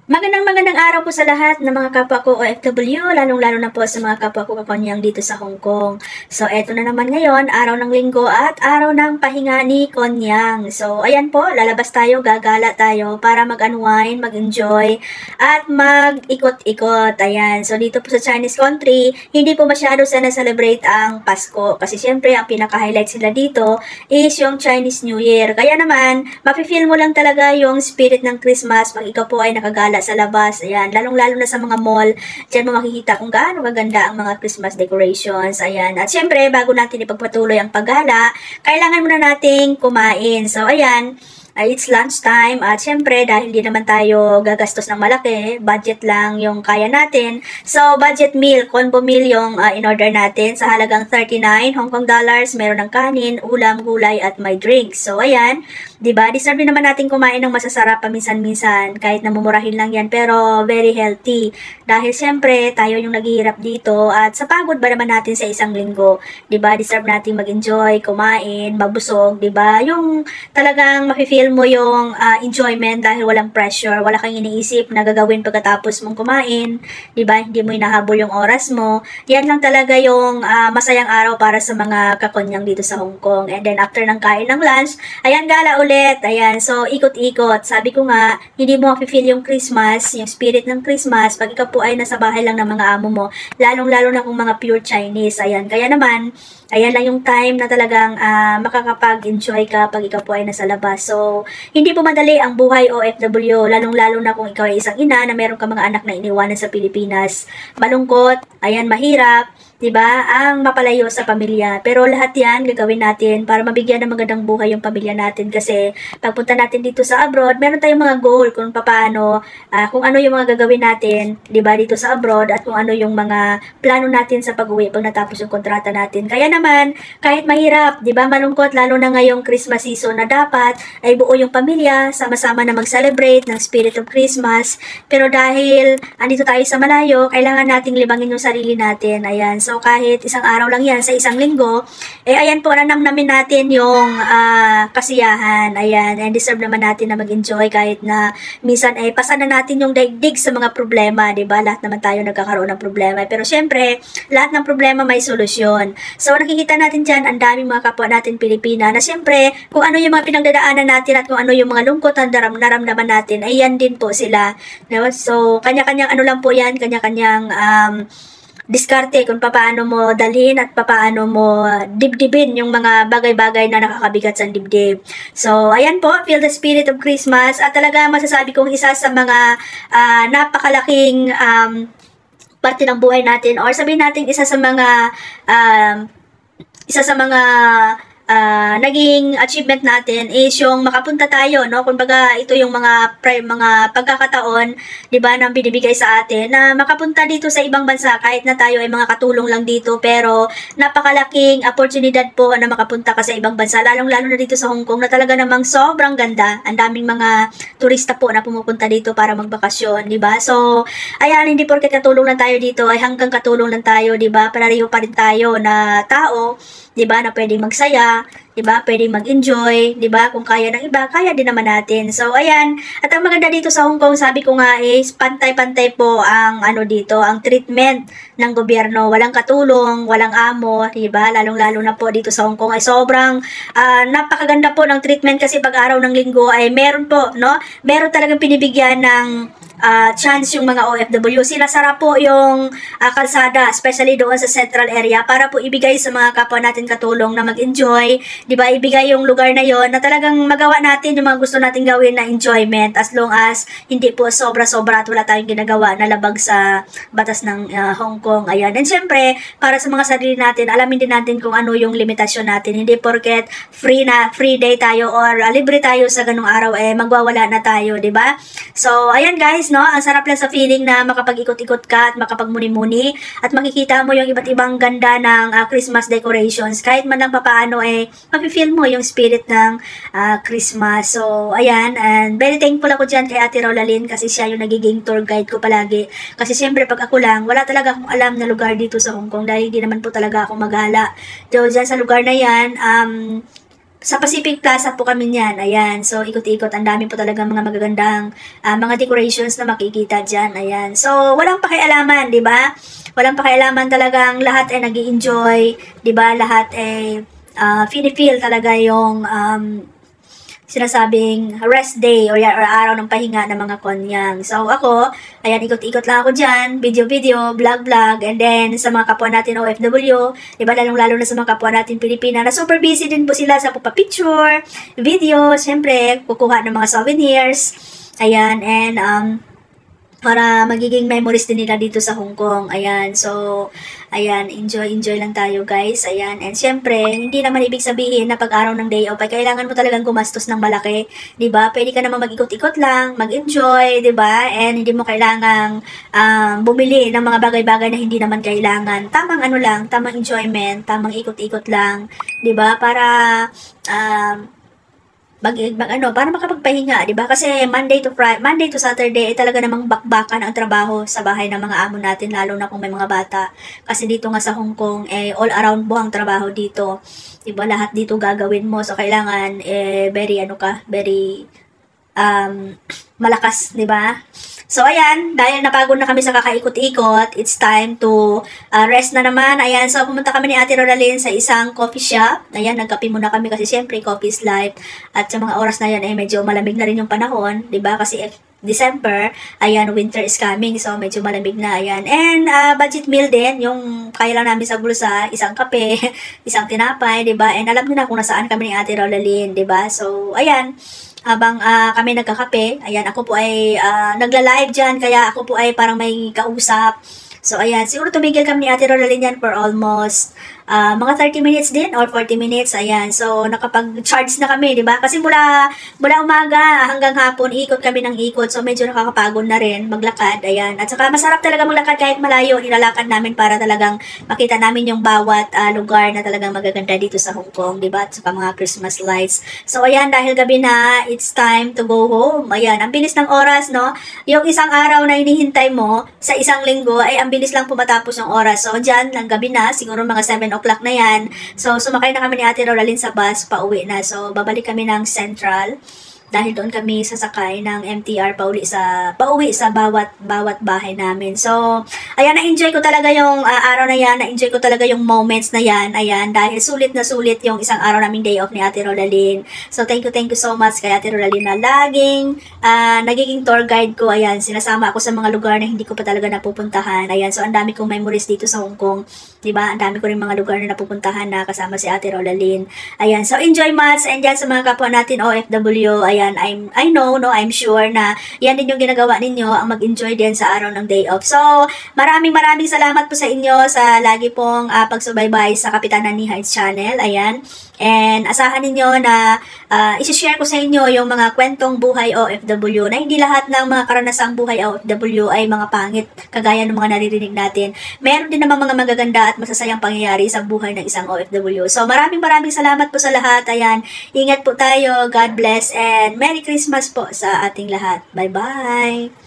Magandang araw po sa lahat ng mga kapwa ko OFW, lalong-lalo na po sa mga kapwa ko kakonyang dito sa Hong Kong. So, eto na naman ngayon, araw ng linggo at araw ng pahinga ni Konyang. So, ayan po, lalabas tayo, gagala tayo para mag-unwind, mag-enjoy, at mag-ikot-ikot. Ayan, so dito po sa Chinese country, hindi po masyado sana celebrate ang Pasko. Kasi syempre, ang pinaka-highlight sila dito is yung Chinese New Year. Kaya naman, mafe-feel mo lang talaga yung spirit ng Christmas pag ikaw po ay nakagala sa labas. Ayan, lalong-lalo na sa mga mall, dyan mo makikita kung gaano kaganda ang mga Christmas decorations. Ayan, at syempre, bago natin ipagpatuloy ang paggala, kailangan muna nating kumain. So, ayan, it's lunch time at syempre dahil di naman tayo gagastos ng malaki, budget lang yung kaya natin. So budget meal, combo meal yung in-order natin sa halagang 39 Hong Kong dollars. Meron ng kanin, ulam, gulay at may drinks. So ayan, 'di ba? Deserve din naman natin kumain ng masasarap paminsan-minsan kahit na mumurahin lang 'yan pero very healthy. Dahil syempre tayo yung naghihirap dito at sa pagod ba naman natin sa isang linggo, 'di ba? Deserve nating mag-enjoy, kumain, mabusog, 'di ba? Yung talagang mafe-feel mo yung enjoyment dahil walang pressure, wala kang iniisip na gagawin pagkatapos mong kumain, 'di ba? Hindi mo hinahabol yung oras mo. Yan lang talaga yung masayang araw para sa mga kakonyang dito sa Hong Kong. And then after ng kain ng lunch, ayan gala ulit. Ayan, so ikot-ikot. Sabi ko nga, hindi mo mafe-feel yung Christmas, yung spirit ng Christmas pag ikaw po ay nasa bahay lang ng mga amo mo, lalong-lalo na kung mga pure Chinese. Ayan, kaya naman ayan lang yung time na talagang makakapag-enjoy ka pag ikaw po ay nasa labas. So, hindi po madali ang buhay OFW, lalong-lalo na kung ikaw ay isang ina na meron ka mga anak na iniwanan sa Pilipinas. Malungkot, ayan, mahirap, 'di ba? Ang mapalayo sa pamilya. Pero lahat 'yan gagawin natin para mabigyan ng magandang buhay yung pamilya natin kasi pagpunta natin dito sa abroad, meron tayong mga goal kung paano kung ano yung mga gagawin natin, 'di ba, dito sa abroad at kung ano yung mga plano natin sa pag-uwi pag natapos yung kontrata natin. Kaya naman, kahit mahirap, 'di ba, malungkot lalo na ngayong Christmas season na dapat ay buo yung pamilya, sama-sama na mag-celebrate ng spirit of Christmas. Pero dahil andito tayo sa malayo, kailangan nating libangin yung sarili natin. Ayan. So, kahit isang araw lang yan, sa isang linggo, ayan po, nanamnamin natin yung kasiyahan. Ayan, and deserve naman natin na mag-enjoy kahit na minsan pasan na natin yung daigdig sa mga problema, di ba? Lahat naman tayo nagkakaroon ng problema. Pero syempre, lahat ng problema may solusyon. So, nakikita natin dyan, ang daming mga kapwa natin Pilipina na syempre, kung ano yung mga pinagdadaanan natin at kung ano yung mga lungkot na naramdaman natin, ayan din po sila. No? So, kanya-kanyang ano lang po yan, kanya-kanyang diskarte kung paano mo dalhin at paano mo dibdibin yung mga bagay-bagay na nakakabigat sa dibdib. So, ayan po, feel the spirit of Christmas at talaga masasabi kong isa sa mga napakalaking parte ng buhay natin or sabihin natin isa sa mga naging achievement natin is yung makapunta tayo, no? Kumbaga, ito yung mga pagkakataon, 'di ba, na binibigay sa atin na makapunta dito sa ibang bansa kahit na tayo ay mga katulong lang dito, pero napakalaking oportunidad po na makapunta ka sa ibang bansa, lalong-lalo na dito sa Hong Kong na talaga namang sobrang ganda. Ang daming mga turista po na pumupunta dito para magbakasyon, 'di ba? So, ayan, hindi porket katulong lang tayo dito ay hanggang katulong lang tayo, 'di ba? Pareho pa rin tayo na tao, 'di ba, na pwedeng magsaya, 'di ba? Pwedeng mag-enjoy, 'di ba? Kung kaya ng iba, kaya din naman natin. So ayan, at ang maganda dito sa Hong Kong, sabi ko nga is pantay-pantay po ang dito, ang treatment ng gobyerno. Walang katulong, walang amo, 'di ba? Lalong-lalo na po dito sa Hong Kong ay sobrang napakaganda po ng treatment kasi pag araw ng linggo ay meron po, no? Meron talagang pinibigyan ng chance yung mga OFW. Sinasara po yung kalsada, especially doon sa central area para po ibigay sa mga kapwa natin katulong na mag-enjoy, 'di ba? Ibigay yung lugar na yon na talagang magawa natin yung mga gusto nating gawin na enjoyment as long as hindi po sobra-sobra at wala tayong ginagawa na labag sa batas ng Hong Kong. Ayan. And syempre, para sa mga sarili natin, alamin din natin kung ano yung limitasyon natin. Hindi porket free day tayo or libre tayo sa ganung araw magwawala na tayo, 'di ba? So, ayan guys, no? Ang sarap lang sa feeling na makapag-ikot-ikot ka at makapagmuni-muni at makikita mo yung iba't ibang ganda ng Christmas decorations. Kahit man lang papaano mafe-feel mo yung spirit ng Christmas. So, ayan, and very thankful ako dyan kay Ate Rolalyn kasi siya yung nagiging tour guide ko palagi. Kasi siyempre pag ako lang, wala talaga akong alam na lugar dito sa Hong Kong dahil hindi naman po talaga ako magala. So, dyan sa lugar na yan, Sa Pacific Plaza po kami niyan. Ayan. So, ikot-ikot. Ang dami po talaga mga magagandang mga decorations na makikita dyan. Ayan. So, walang pakialaman, di ba? Walang pakialaman, talagang lahat ay nag-i-enjoy. Di ba? Lahat ay feel talaga yung sinasabing rest day or araw ng pahinga ng mga konyang. So ako, ayan, ikot-ikot lang ako dyan, video-video, vlog-vlog, and then sa mga kapwa natin OFW, diba, lalong-lalo na sa mga kapwa natin Pilipina, na super busy din po sila sa pagpa-picture, video, siyempre, kukuha ng mga souvenirs, ayan, and para magiging memories din nila dito sa Hong Kong. Ayan, so, ayan, enjoy lang tayo guys. Ayan, and syempre, hindi naman ibig sabihin na pag araw ng day off ay kailangan mo talagang gumastos ng malaki. Diba? Pwede ka naman mag-ikot-ikot lang, mag-enjoy, diba? And hindi mo kailangang bumili ng mga bagay-bagay na hindi naman kailangan. Tamang ano lang, tamang enjoyment, tamang ikot-ikot lang, diba? Para, para makapagpahinga, 'di ba? Kasi Monday to Saturday ay talaga namang bakbakan ang trabaho sa bahay ng mga amo natin, lalo na kung may mga bata. Kasi dito nga sa Hong Kong all around buong trabaho dito. 'Di ba? Lahat dito gagawin mo. So kailangan very malakas, 'di ba? So, ayan, dahil napagod na kami sa kakaikot-ikot, it's time to rest na naman. Ayan, so pumunta kami ni Ate Rolalyn sa isang coffee shop. Ayan, nagkape muna kami kasi siyempre coffee is life. At sa mga oras na yan, medyo malamig na rin yung panahon, 'di ba? Kasi December, ayan, winter is coming, so medyo malamig na, ayan. And budget meal din, yung kaya lang namin sa bulsa, isang kape, isang tinapay, 'di ba? And alam niyo na kung nasaan kami ni Ate Rolalyn, 'di ba? So, ayan, habang kami nagkakape, ayan, ako po ay nagla-live dyan, kaya ako po ay parang may kausap. So, ayan, siguro tumigil kami ni Ate Rolalyn yan for almost mga 30 minutes din or 40 minutes, ayan. So, nakapag-charge na kami, di ba? Kasi mula umaga hanggang hapon, ikot kami ng ikot. So, medyo nakakapagod na rin maglakad, ayan. At saka masarap talaga maglakad kahit malayo. Nilalakad namin para talagang makita namin yung bawat lugar na talagang magaganda dito sa Hong Kong, di ba? At saka mga Christmas lights. So, ayan, dahil gabi na, it's time to go home. Ayan, ang bilis ng oras, no? Yung isang araw na hinihintay mo sa isang linggo, ay ang bilis lang pumatapos ng oras. So, dyan, ng gabi na, siguro mga 7 o'clock na yan. So, sumakay na kami ni Ate Rolalyn sa bus, pauwi na. So, babalik kami ng Central. Dahil doon kami sasakay ng MTR pauwi sa bawat bahay namin. So, ayan, na-enjoy ko talaga yung araw na yan, na-enjoy ko talaga yung moments na yan. Ayan, dahil sulit na sulit yung isang araw naming day off ni Ate Rolalyn. So, thank you so much kay Ate Rolalyn na laging nagiging tour guide ko. Ayan, sinasama ako sa mga lugar na hindi ko pa talaga napupuntahan. Ayan, so ang dami kong memories dito sa Hong Kong. Diba? Ang dami ko rin mga lugar na napupuntahan na kasama si Ate Rolalyn. Ayan, so enjoy much. And dyan sa mga kapwa natin OFW, ayan, I'm sure na yan din yung ginagawa ninyo, ang mag-enjoy din sa araw ng day off. So, maraming salamat po sa inyo sa lagi pong pagsubaybay sa Kapitanan ni Heights Channel. Ayan. And asahan ninyo na isi-share ko sa inyo yung mga kwentong buhay OFW, na hindi lahat ng mga karanasang buhay OFW ay mga pangit kagaya ng mga naririnig natin. Meron din naman mga magaganda at masasayang pangyayari sa buhay ng isang OFW. So, maraming salamat po sa lahat. Ayan, ingat po tayo. God bless and Merry Christmas po sa ating lahat. Bye-bye!